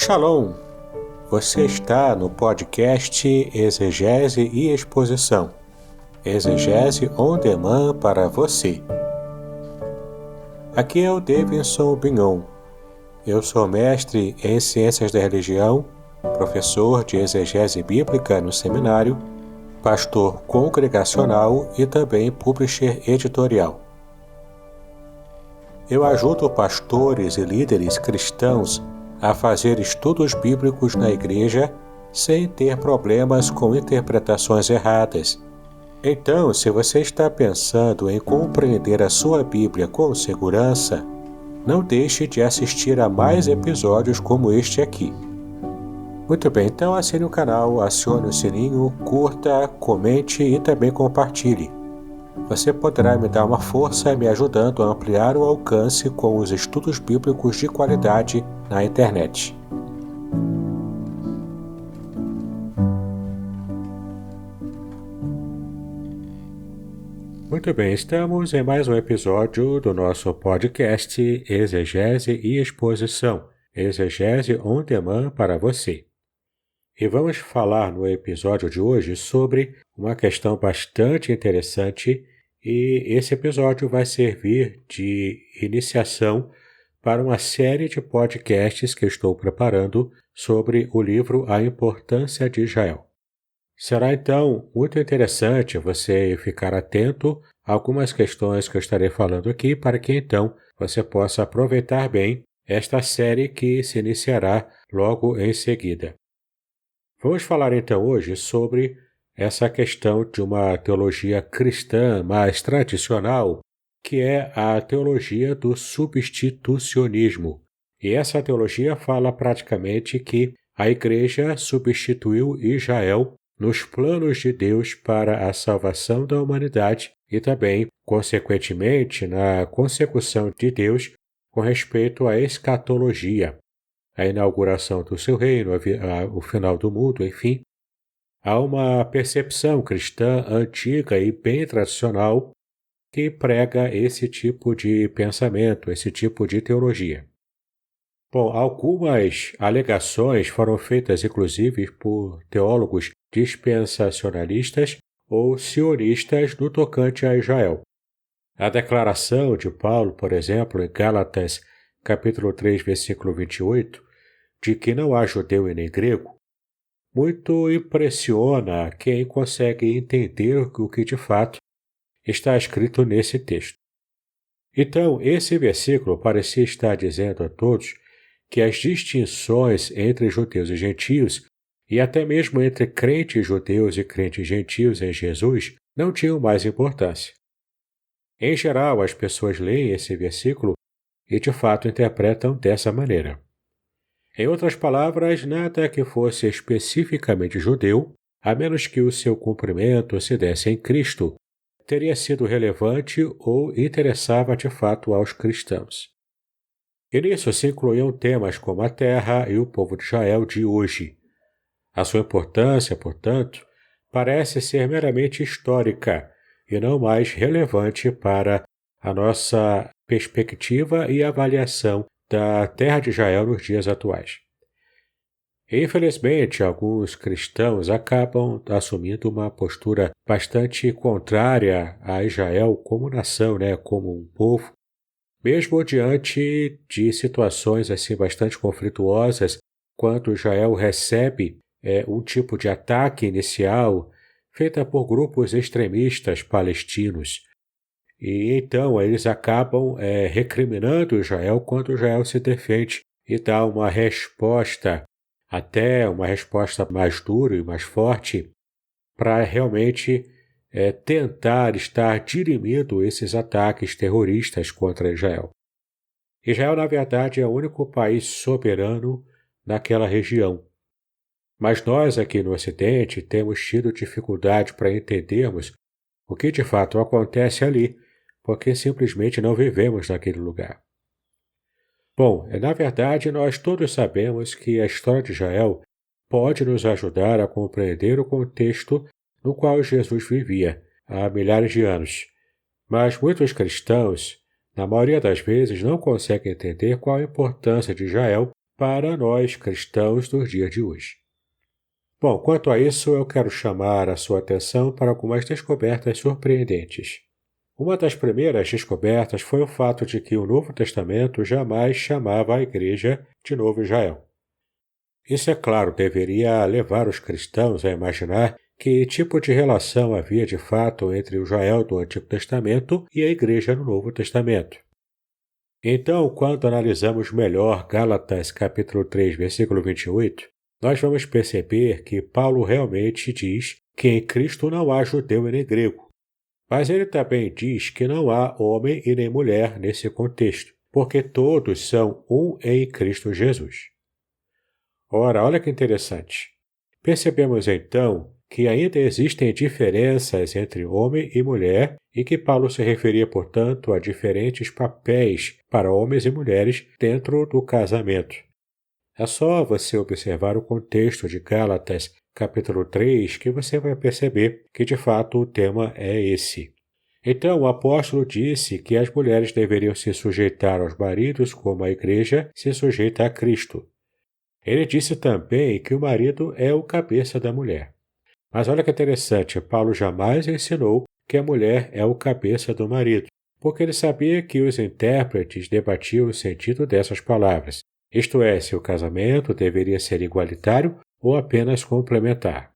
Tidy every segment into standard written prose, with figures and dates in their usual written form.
Shalom! Você está no podcast Exegese e Exposição. Exegese on demand para você. Aqui é o Davidson Bignon. Eu sou mestre em Ciências da Religião, professor de Exegese Bíblica no seminário, pastor congregacional e também publisher editorial. Eu ajudo pastores e líderes cristãos a fazer estudos bíblicos na igreja sem ter problemas com interpretações erradas. Então, se você está pensando em compreender a sua Bíblia com segurança, não deixe de assistir a mais episódios como este aqui. Muito bem, então assine o canal, acione o sininho, curta, comente e também compartilhe. Você poderá me dar uma força me ajudando a ampliar o alcance com os estudos bíblicos de qualidade na internet. Muito bem, estamos em mais um episódio do nosso podcast Exegese e Exposição, Exegese on demand para você. E vamos falar no episódio de hoje sobre uma questão bastante interessante e esse episódio vai servir de iniciação para uma série de podcasts que eu estou preparando sobre o livro A Importância de Israel. Será então muito interessante você ficar atento a algumas questões que eu estarei falando aqui para que então você possa aproveitar bem esta série que se iniciará logo em seguida. Vamos falar então hoje sobre essa questão de uma teologia cristã mais tradicional, que é a teologia do substitucionismo. E essa teologia fala praticamente que a Igreja substituiu Israel nos planos de Deus para a salvação da humanidade e também, consequentemente, na consecução de Deus com respeito à escatologia, a inauguração do seu reino, o final do mundo, enfim. Há uma percepção cristã antiga e bem tradicional que prega esse tipo de pensamento, esse tipo de teologia. Bom, algumas alegações foram feitas inclusive por teólogos dispensacionalistas ou sionistas no tocante a Israel. A declaração de Paulo, por exemplo, em Gálatas, capítulo 3, versículo 28, de que não há judeu e nem grego, muito impressiona quem consegue entender o que de fato está escrito nesse texto. Então, esse versículo parecia estar dizendo a todos que as distinções entre judeus e gentios, e até mesmo entre crentes judeus e crentes gentios em Jesus, não tinham mais importância. Em geral, as pessoas leem esse versículo e de fato interpretam dessa maneira. Em outras palavras, nada que fosse especificamente judeu, a menos que o seu cumprimento se desse em Cristo, teria sido relevante ou interessava de fato aos cristãos. E nisso se incluíam temas como a terra e o povo de Israel de hoje. A sua importância, portanto, parece ser meramente histórica e não mais relevante para a nossa perspectiva e avaliação da terra de Israel nos dias atuais. Infelizmente, alguns cristãos acabam assumindo uma postura bastante contrária a Israel como nação, como um povo, mesmo diante de situações assim bastante conflituosas, quando Israel recebe um tipo de ataque inicial feita por grupos extremistas palestinos. E então eles acabam recriminando Israel quando Israel se defende e dá uma resposta, até uma resposta mais dura e mais forte, para realmente tentar estar dirimindo esses ataques terroristas contra Israel. Israel, na verdade, é o único país soberano naquela região. Mas nós aqui no Ocidente temos tido dificuldade para entendermos o que de fato acontece ali, porque simplesmente não vivemos naquele lugar. Bom, na verdade, nós todos sabemos que a história de Israel pode nos ajudar a compreender o contexto no qual Jesus vivia há milhares de anos. Mas muitos cristãos, na maioria das vezes, não conseguem entender qual a importância de Israel para nós cristãos dos dias de hoje. Bom, quanto a isso, eu quero chamar a sua atenção para algumas descobertas surpreendentes. Uma das primeiras descobertas foi o fato de que o Novo Testamento jamais chamava a Igreja de Novo Israel. Isso, é claro, deveria levar os cristãos a imaginar que tipo de relação havia de fato entre o Israel do Antigo Testamento e a Igreja no Novo Testamento. Então, quando analisamos melhor Gálatas capítulo 3, versículo 28, nós vamos perceber que Paulo realmente diz que em Cristo não há judeu e nem grego. Mas ele também diz que não há homem e nem mulher nesse contexto, porque todos são um em Cristo Jesus. Ora, olha que interessante. Percebemos então que ainda existem diferenças entre homem e mulher e que Paulo se referia, portanto, a diferentes papéis para homens e mulheres dentro do casamento. É só você observar o contexto de Gálatas, capítulo 3, que você vai perceber que, de fato, o tema é esse. Então, o apóstolo disse que as mulheres deveriam se sujeitar aos maridos como a igreja se sujeita a Cristo. Ele disse também que o marido é o cabeça da mulher. Mas olha que interessante, Paulo jamais ensinou que a mulher é o cabeça do marido, porque ele sabia que os intérpretes debatiam o sentido dessas palavras, isto é, se o casamento deveria ser igualitário ou apenas complementar.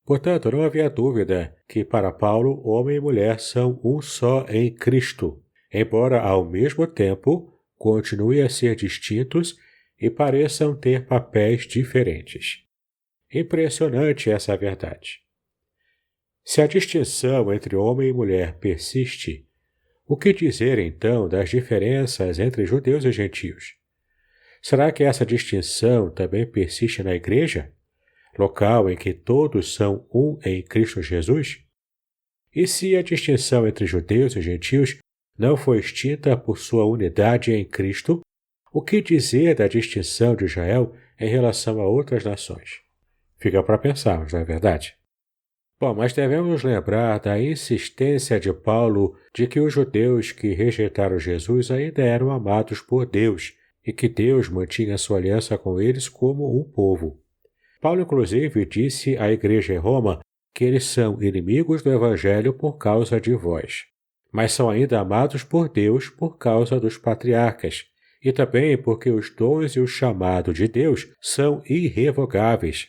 Portanto, não havia dúvida que para Paulo, homem e mulher são um só em Cristo, embora ao mesmo tempo continuem a ser distintos e pareçam ter papéis diferentes. Impressionante essa verdade. Se a distinção entre homem e mulher persiste, o que dizer então das diferenças entre judeus e gentios? Será que essa distinção também persiste na igreja, local em que todos são um em Cristo Jesus? E se a distinção entre judeus e gentios não foi extinta por sua unidade em Cristo, o que dizer da distinção de Israel em relação a outras nações? Fica para pensarmos, não é verdade? Bom, mas devemos lembrar da insistência de Paulo de que os judeus que rejeitaram Jesus ainda eram amados por Deus e que Deus mantinha sua aliança com eles como um povo. Paulo, inclusive, disse à igreja em Roma que eles são inimigos do Evangelho por causa de vós, mas são ainda amados por Deus por causa dos patriarcas, e também porque os dons e o chamado de Deus são irrevogáveis.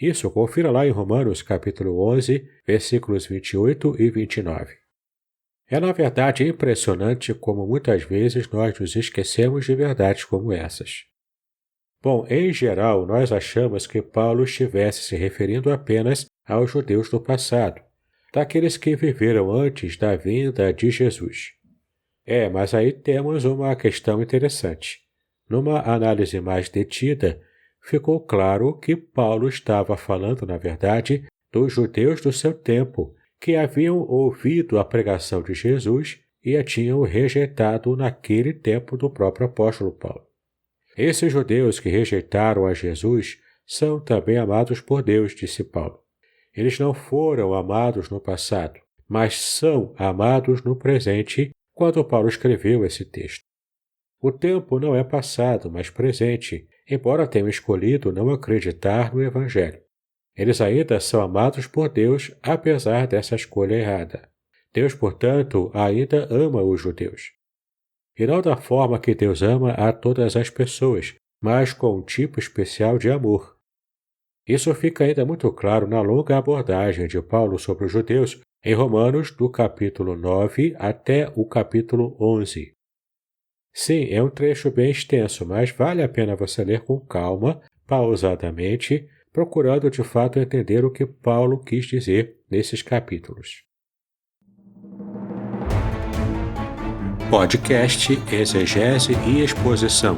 Isso, confira lá em Romanos capítulo 11, versículos 28 e 29. É na verdade impressionante como muitas vezes nós nos esquecemos de verdades como essas. Bom, em geral, nós achamos que Paulo estivesse se referindo apenas aos judeus do passado, daqueles que viveram antes da vinda de Jesus. Mas aí temos uma questão interessante. Numa análise mais detida, ficou claro que Paulo estava falando, na verdade, dos judeus do seu tempo, que haviam ouvido a pregação de Jesus e a tinham rejeitado naquele tempo do próprio apóstolo Paulo. Esses judeus que rejeitaram a Jesus são também amados por Deus, disse Paulo. Eles não foram amados no passado, mas são amados no presente quando Paulo escreveu esse texto. O tempo não é passado, mas presente, embora tenham escolhido não acreditar no Evangelho. Eles ainda são amados por Deus, apesar dessa escolha errada. Deus, portanto, ainda ama os judeus. E não da forma que Deus ama a todas as pessoas, mas com um tipo especial de amor. Isso fica ainda muito claro na longa abordagem de Paulo sobre os judeus em Romanos, do capítulo 9 até o capítulo 11. Sim, é um trecho bem extenso, mas vale a pena você ler com calma, pausadamente, procurando de fato entender o que Paulo quis dizer nesses capítulos. Podcast Exegese e Exposição.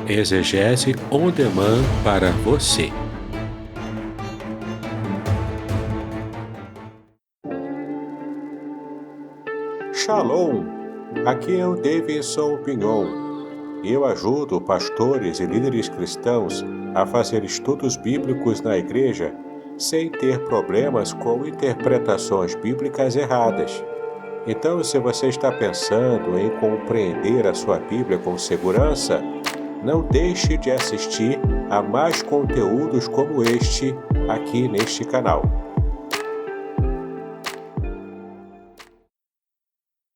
Exegese on demand para você. Shalom! Aqui é o Davidson Pignon. Eu ajudo pastores e líderes cristãos a fazer estudos bíblicos na igreja sem ter problemas com interpretações bíblicas erradas. Então, se você está pensando em compreender a sua Bíblia com segurança, não deixe de assistir a mais conteúdos como este aqui neste canal.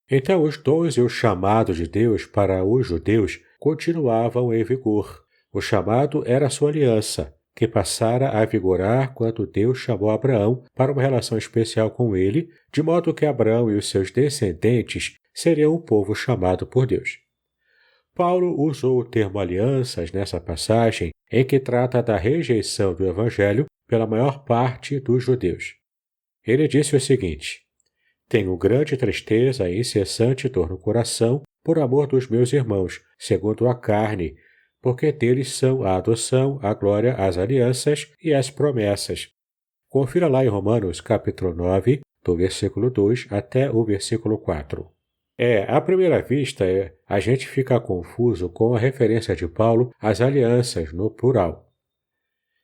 Então os dons e o chamado de Deus para os judeus continuavam em vigor. O chamado era a sua aliança, que passara a vigorar quando Deus chamou Abraão para uma relação especial com ele, de modo que Abraão e os seus descendentes seriam um povo chamado por Deus. Paulo usou o termo alianças nessa passagem em que trata da rejeição do Evangelho pela maior parte dos judeus. Ele disse o seguinte: tenho grande tristeza e incessante dor no coração por amor dos meus irmãos, segundo a carne, porque deles são a adoção, a glória, as alianças e as promessas. Confira lá em Romanos capítulo 9, do versículo 2 até o versículo 4. À primeira vista, a gente fica confuso com a referência de Paulo às alianças no plural.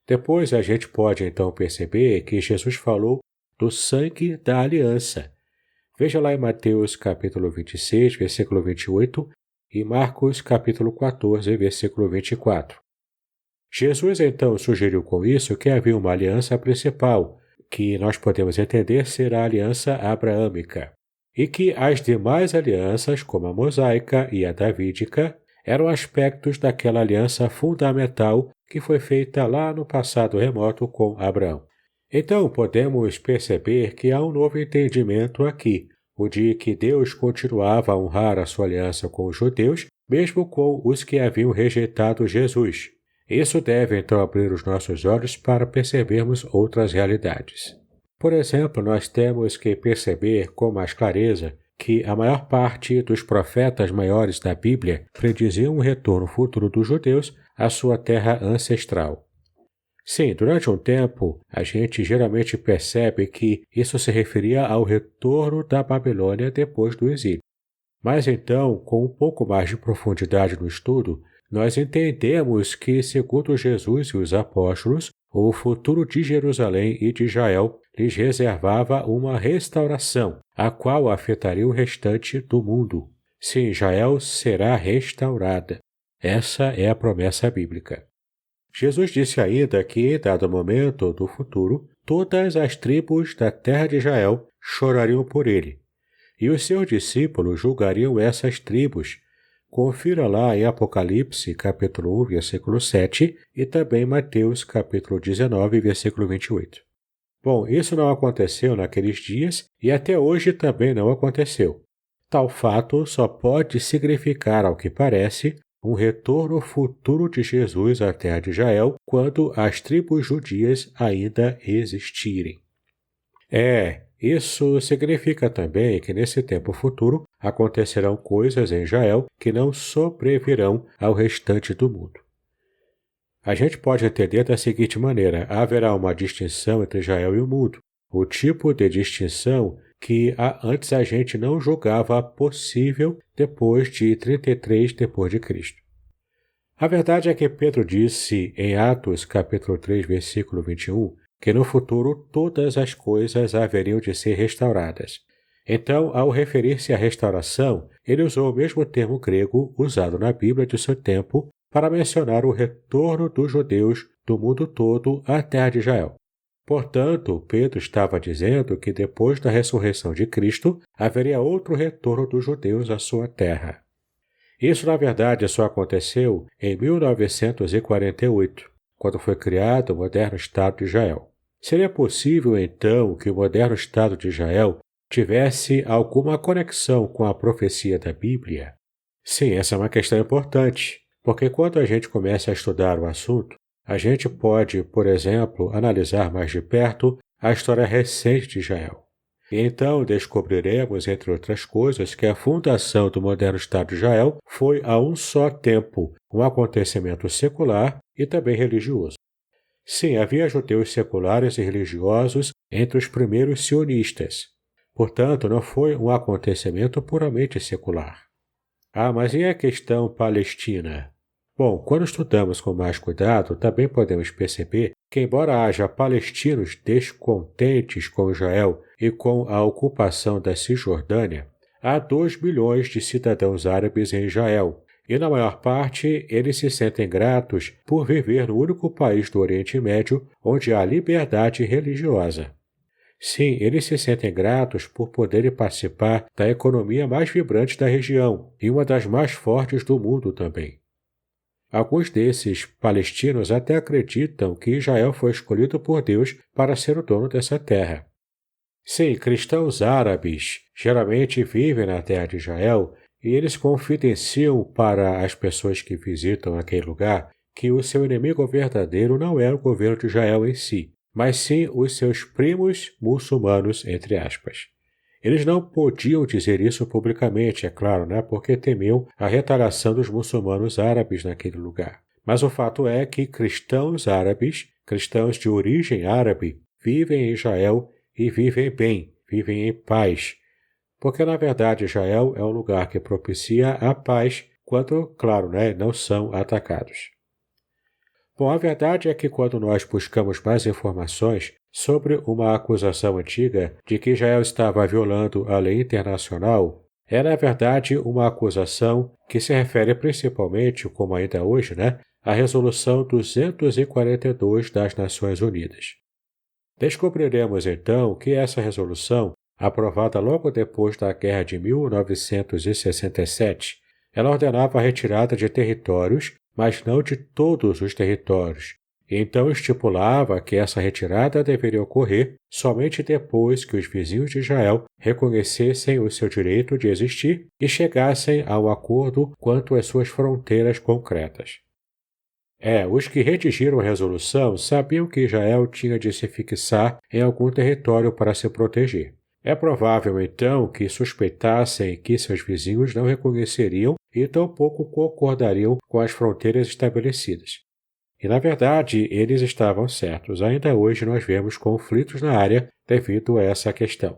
Depois a gente pode então perceber que Jesus falou do sangue da aliança. Veja lá em Mateus capítulo 26, versículo 28 e Marcos capítulo 14, versículo 24. Jesus então sugeriu com isso que havia uma aliança principal, que nós podemos entender ser a aliança abraâmica, e que as demais alianças, como a mosaica e a davídica, eram aspectos daquela aliança fundamental que foi feita lá no passado remoto com Abraão. Então podemos perceber que há um novo entendimento aqui, o de que Deus continuava a honrar a sua aliança com os judeus, mesmo com os que haviam rejeitado Jesus. Isso deve então abrir os nossos olhos para percebermos outras realidades. Por exemplo, nós temos que perceber com mais clareza que a maior parte dos profetas maiores da Bíblia prediziam um retorno futuro dos judeus à sua terra ancestral. Sim, durante um tempo, a gente geralmente percebe que isso se referia ao retorno da Babilônia depois do exílio. Mas então, com um pouco mais de profundidade no estudo, nós entendemos que, segundo Jesus e os apóstolos, o futuro de Jerusalém e de Israel lhes reservava uma restauração, a qual afetaria o restante do mundo. Sim, Israel será restaurada. Essa é a promessa bíblica. Jesus disse ainda que, dado momento do futuro, todas as tribos da terra de Israel chorariam por ele, e os seus discípulos julgariam essas tribos. Confira lá em Apocalipse, capítulo 1, versículo 7, e também Mateus, capítulo 19, versículo 28. Bom, isso não aconteceu naqueles dias e até hoje também não aconteceu. Tal fato só pode significar, ao que parece, um retorno futuro de Jesus à terra de Israel quando as tribos judias ainda existirem. Isso significa também que nesse tempo futuro acontecerão coisas em Israel que não sobrevirão ao restante do mundo. A gente pode entender da seguinte maneira: haverá uma distinção entre Israel e o mundo, o tipo de distinção que antes a gente não julgava possível depois de 33 depois de Cristo. A verdade é que Pedro disse em Atos capítulo 3, versículo 21, que no futuro todas as coisas haveriam de ser restauradas. Então, ao referir-se à restauração, ele usou o mesmo termo grego usado na Bíblia de seu tempo para mencionar o retorno dos judeus do mundo todo à terra de Israel. Portanto, Pedro estava dizendo que depois da ressurreição de Cristo, haveria outro retorno dos judeus à sua terra. Isso, na verdade, só aconteceu em 1948, quando foi criado o moderno Estado de Israel. Seria possível, então, que o moderno Estado de Israel tivesse alguma conexão com a profecia da Bíblia? Sim, essa é uma questão importante, porque quando a gente começa a estudar o assunto, a gente pode, por exemplo, analisar mais de perto a história recente de Israel. E então descobriremos, entre outras coisas, que a fundação do moderno Estado de Israel foi a um só tempo um acontecimento secular e também religioso. Sim, havia judeus seculares e religiosos entre os primeiros sionistas. Portanto, não foi um acontecimento puramente secular. Mas e a questão palestina? Bom, quando estudamos com mais cuidado, também podemos perceber que, embora haja palestinos descontentes com Israel e com a ocupação da Cisjordânia, há 2 milhões de cidadãos árabes em Israel, e na maior parte eles se sentem gratos por viver no único país do Oriente Médio onde há liberdade religiosa. Sim, eles se sentem gratos por poderem participar da economia mais vibrante da região e uma das mais fortes do mundo também. Alguns desses palestinos até acreditam que Israel foi escolhido por Deus para ser o dono dessa terra. Sim, cristãos árabes geralmente vivem na terra de Israel e eles confidenciam para as pessoas que visitam aquele lugar que o seu inimigo verdadeiro não era o governo de Israel em si, mas sim os seus primos muçulmanos, entre aspas. Eles não podiam dizer isso publicamente, é claro, né, porque temiam a retaliação dos muçulmanos árabes naquele lugar. Mas o fato é que cristãos árabes, cristãos de origem árabe, vivem em Israel e vivem bem, vivem em paz. Porque, na verdade, Israel é um lugar que propicia a paz quando, claro, né, não são atacados. Bom, a verdade é que quando nós buscamos mais informações sobre uma acusação antiga de que Israel estava violando a lei internacional, é, na verdade, uma acusação que se refere principalmente, como ainda hoje, né, à Resolução 242 das Nações Unidas. Descobriremos, então, que essa resolução, aprovada logo depois da Guerra de 1967, ela ordenava a retirada de territórios, mas não de todos os territórios, e então estipulava que essa retirada deveria ocorrer somente depois que os vizinhos de Israel reconhecessem o seu direito de existir e chegassem a um acordo quanto às suas fronteiras concretas. Os que redigiram a resolução sabiam que Israel tinha de se fixar em algum território para se proteger. É provável, então, que suspeitassem que seus vizinhos não reconheceriam e tampouco concordariam com as fronteiras estabelecidas. E, na verdade, eles estavam certos. Ainda hoje nós vemos conflitos na área devido a essa questão.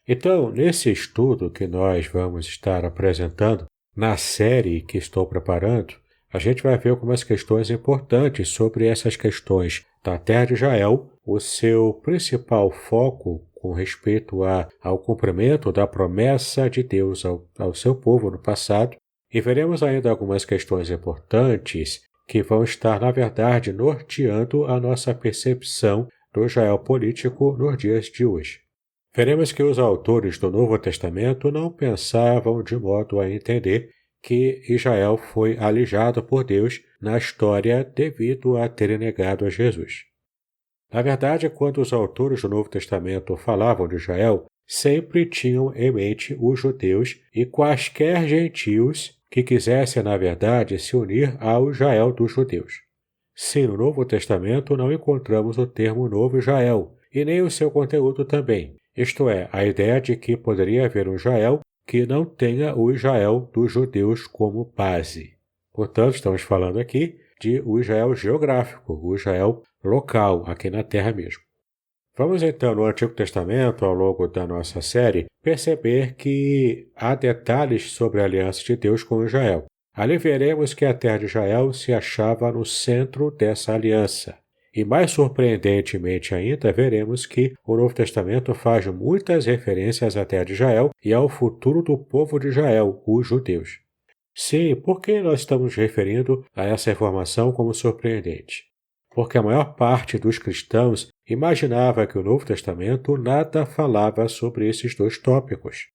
Então, nesse estudo que nós vamos estar apresentando, na série que estou preparando, a gente vai ver algumas questões importantes sobre essas questões da terra de Israel, o seu principal foco com respeito ao cumprimento da promessa de Deus ao seu povo no passado, e veremos ainda algumas questões importantes que vão estar, na verdade, norteando a nossa percepção do Israel político nos dias de hoje. Veremos que os autores do Novo Testamento não pensavam de modo a entender que Israel foi alijado por Deus na história devido a terem negado a Jesus. Na verdade, quando os autores do Novo Testamento falavam de Israel, sempre tinham em mente os judeus e quaisquer gentios que quisessem, na verdade, se unir ao Israel dos judeus. Sim, no Novo Testamento não encontramos o termo Novo Israel, e nem o seu conteúdo também, isto é, a ideia de que poderia haver um Israel que não tenha o Israel dos judeus como base. Portanto, estamos falando aqui de o Israel geográfico, o Israel local, aqui na Terra mesmo. Vamos então, no Antigo Testamento, ao longo da nossa série, perceber que há detalhes sobre a aliança de Deus com Israel. Ali veremos que a terra de Israel se achava no centro dessa aliança. E mais surpreendentemente ainda, veremos que o Novo Testamento faz muitas referências à terra de Israel e ao futuro do povo de Israel, os judeus. Sim, por que nós estamos nos referindo a essa informação como surpreendente? Porque a maior parte dos cristãos imaginava que o Novo Testamento nada falava sobre esses dois tópicos.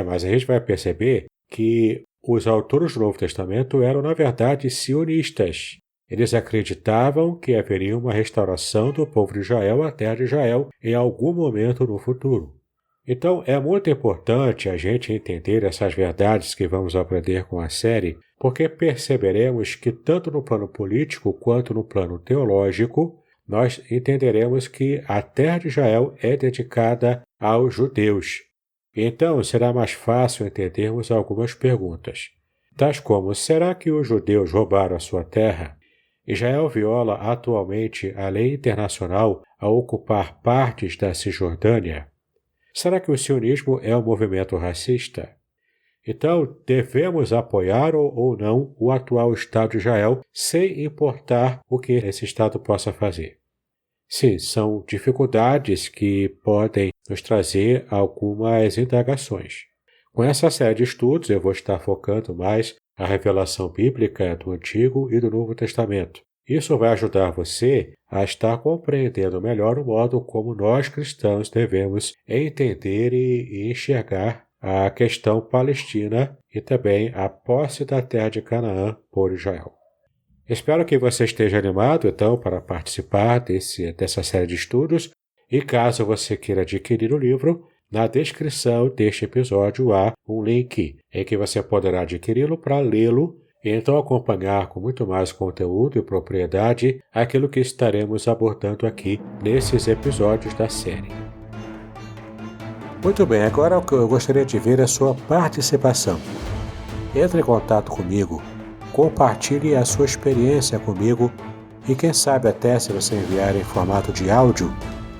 Mas a gente vai perceber que os autores do Novo Testamento eram, na verdade, sionistas. Eles acreditavam que haveria uma restauração do povo de Israel à terra de Israel em algum momento no futuro. Então, é muito importante a gente entender essas verdades que vamos aprender com a série, porque perceberemos que tanto no plano político quanto no plano teológico, nós entenderemos que a terra de Israel é dedicada aos judeus. Então, será mais fácil entendermos algumas perguntas, tais como: será que os judeus roubaram a sua terra? Israel viola atualmente a lei internacional ao ocupar partes da Cisjordânia? Será que o sionismo é um movimento racista? Então, devemos apoiar ou não o atual Estado de Israel, sem importar o que esse Estado possa fazer. Sim, são dificuldades que podem nos trazer algumas indagações. Com essa série de estudos, eu vou estar focando mais a revelação bíblica do Antigo e do Novo Testamento. Isso vai ajudar você a estar compreendendo melhor o modo como nós cristãos devemos entender e enxergar a questão palestina e também a posse da terra de Canaã por Israel. Espero que você esteja animado, então, para participar dessa série de estudos, e caso você queira adquirir o livro, na descrição deste episódio há um link em que você poderá adquiri-lo para lê-lo e então acompanhar com muito mais conteúdo e propriedade aquilo que estaremos abordando aqui nesses episódios da série. Muito bem, agora eu gostaria de ver a sua participação. Entre em contato comigo, compartilhe a sua experiência comigo e quem sabe até se você enviar em formato de áudio,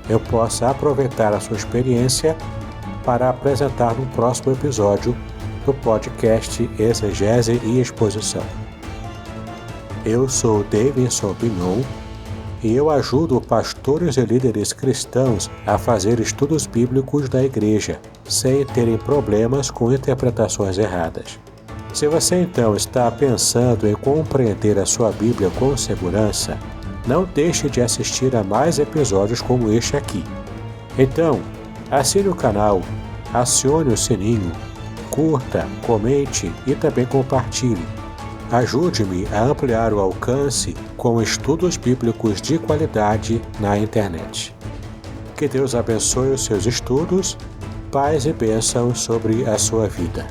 eu possa aproveitar a sua experiência para apresentar no próximo episódio do podcast Exegese e Exposição. Eu sou Davidson Bignon e eu ajudo pastores e líderes cristãos a fazer estudos bíblicos da igreja, sem terem problemas com interpretações erradas. Se você então está pensando em compreender a sua Bíblia com segurança, não deixe de assistir a mais episódios como este aqui. Então, assine o canal, acione o sininho, curta, comente e também compartilhe. Ajude-me a ampliar o alcance com estudos bíblicos de qualidade na internet. Que Deus abençoe os seus estudos, paz e bênção sobre a sua vida.